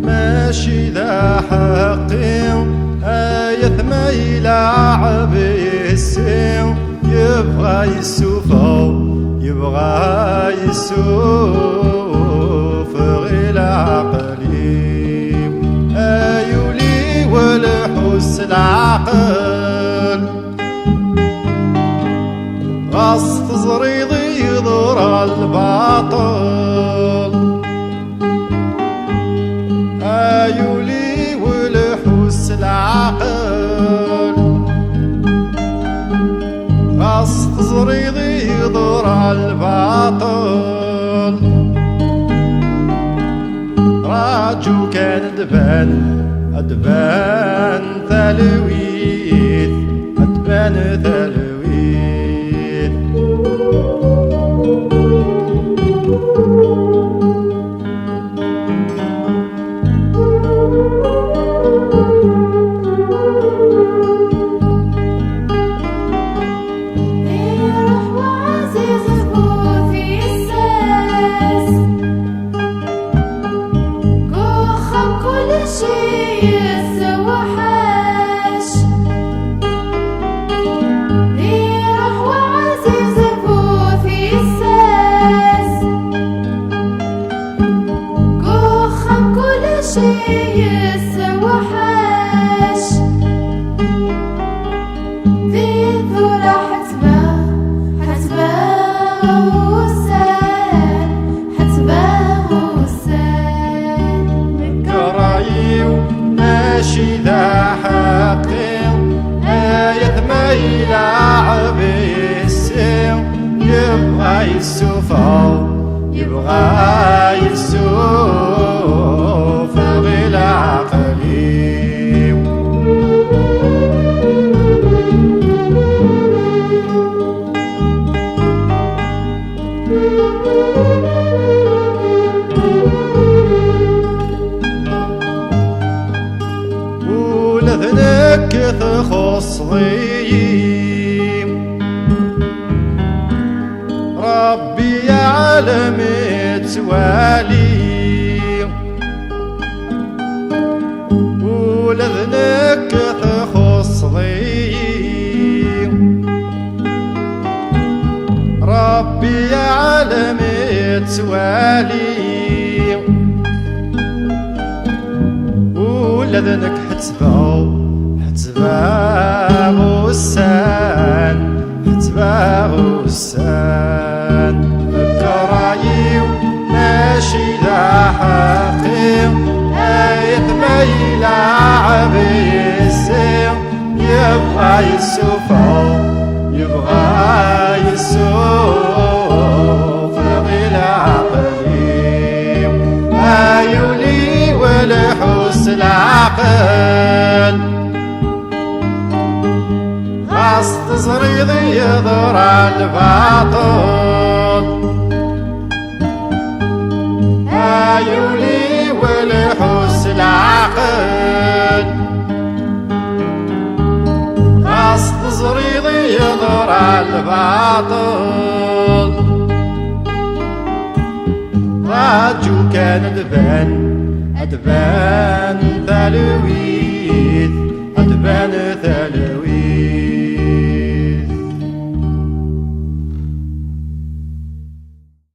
ماشي ذا حقي آية ما يلعب يسيو يبغى يسوفو يبغى يسوف غير عقلي آيولي والحس العقل غص تزريضي يضر الباطل آيولي والحس العقل غص تزريضي يضر الباطل راجو كان أدبان ثلويث أدبان ثلويث ماشي ذا حقي آية ما يلعب يسيو يبغى يسوفو يبغى يسوف غير عقلي ولذنك تخص ضيم ربي يعلم توالي ولذنك تخص ضيم ربي يعلم توالي ولذنك حتباغ السان حتباغ السان الكرايو ماشي ذا حقي آية ما يلعب يسيو يبغى يسوفو يبغى يسوف غير عقلي آيولي والحس العقل غص تزريضي يضر الباطل آيولي والحس العقل غص تزريضي يضر الباطل راجو كان أدبان ثلويث